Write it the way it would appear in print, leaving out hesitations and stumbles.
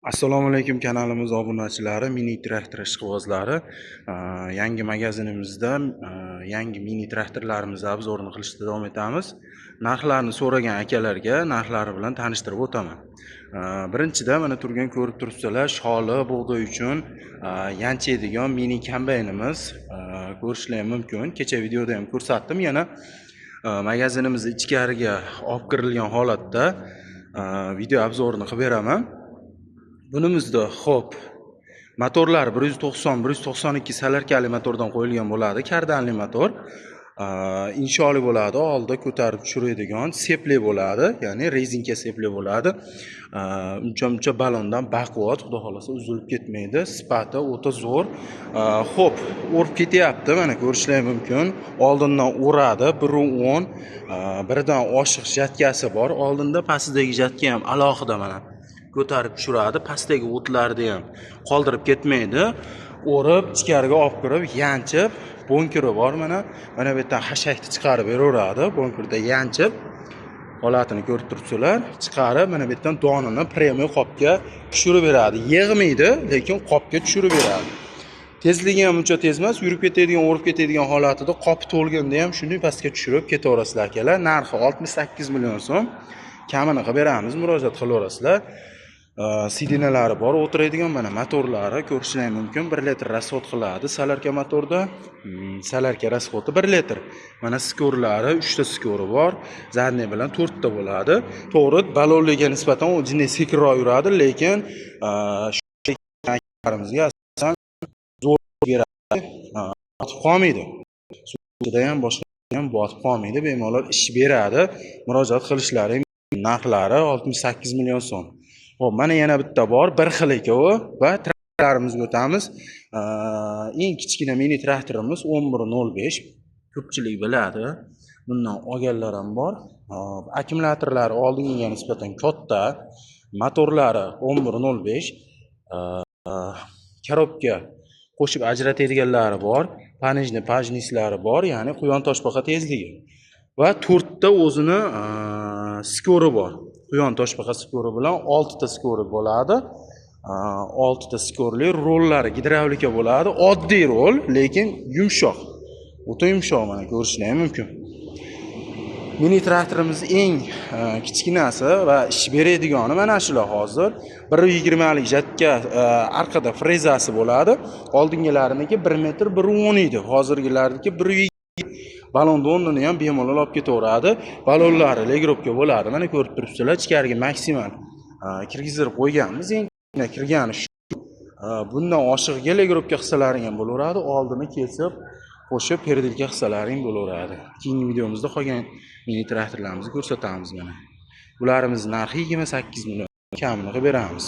Assalomu alaykum kanalimiz obunachilari, mini traktor ishqibozlari. Yangi magazinimizda yangi mini traktorlarimizni obzorini qilishda davom etamiz. Narxlarni so'ragan akalarga narxlari bilan tanishtirib o'taman. Birinchidan mana turgan ko'rib turibsizlar, sholi bug'doy uchun yanchaydigan mini kombaynimiz. Ko'rishlar ham mumkin. Kecha videoda ham ko'rsatdim. Yana magazinimizni ichkariga olib kirilgan holatda video obzorini qilib beraman. Bunimizda xo'p, motorlar 190-192 salarkali motordan qo'yilgan bo'ladi, kardanli motor. Insholi bo'ladi, oldida ko'tarib tushiradigan sepli bo'ladi, ya'ni rezinka sepli bo'ladi. Uncha balondan baquvvat, xudo xolasa uzilib ketmaydi, sifati o'ta zo'r. Xo'p, o'rib ketyapti, mana ko'rishlar mumkin. Oldindan o'radi, 1.10, biridan oshiq jatkasi bor. Oldinda pastidagi jatka ham alohida mana ko'tarib tushiradi, pastdagi o'tlarni ham qoldirib ketmaydi. O'rib, ichkariga olib kirib, yanchib, bonkeri bor mana. Mana bu yerdan hashakni chiqarib beraveradi. Bonkerda yanchib, holatini ko'rib turibsizlar. Chiqarib, mana bu yerdan donini premium qopga tushirib beradi. Yig'maydi, lekin qopga tushirib beradi. Tezligi ham uncha tez emas, yurib ketadigan, o'rib ketadigan holatida qop to'lganda ham shunday pastga tushirib ketaverasizlar akalar. Narxi 68 million so'm. Kamini qilib beramiz, murojaat qilaverasizlar. Sidinalari bor, o'tiradigan mana motorlari ko'rishingiz mumkin. 1 litr rasxod qiladi salarka motorda. Salarka rasxodi 1 litr. Mana skorlari 3 ta skori bor. Zadniy bilan 4 ta bo'ladi. To'g'ri, balonlarga nisbatan u jinni sekinroq yuradi, lekin shularimizni asosan zo'r beradi. Botib qolmaydi. Suvda ham boshqa ham botib qolmaydi, bemalol ish beradi. Murojaat qilishlari narxlari 68 million so'm. Xo'p, mana yana bitta bor, bir xil ekovi va traktorimizga o'tamiz. Eng kichkina mini traktorimiz 1105. Ko'pchilik biladi. Bundan olganlar ham bor. Akkumulyatorlari oldingiga nisbatan katta. Motorlari 1105. Korobka qo'shib ajratadiganlari bor. Pajnislari bor, ya'ni quyon toshbaqa tezligi. Va 4 ta o'zini skori bor. Quyon toshbaqa skori bilan 6 ta skori bo'ladi. 6 ta skorli rollari gidravlika bo'ladi. Oddiy rol, lekin yumshoq. O'ta yumshoq, mana ko'rishingiz mumkin. Mini traktorimiz eng kichkinasi va ish beradigani mana shular hozir. 1.20 lik jatka, orqada frezasi bo'ladi. Oldingilariniki 1 metr 1.10 edi. Hozirgilarniki 1.20. Balon donini ham bemalol olib ketaveradi. Balonlari legrovka bo'ladi. Mana ko'rib turibsizlar, ichkariga maksimal kirgizib qo'yganmiz. Eng kirgani shu. Bundan oshiqga legrovka hissalaring ham bo'laveradi. Oldini kesib, qo'shib perdelka hissalaring bo'laveradi. Keyingi videomizda qolgan mini traktorlarimizni ko'rsatamiz mana. Bularimiz narxi 28 million. Kamini qilib beramiz.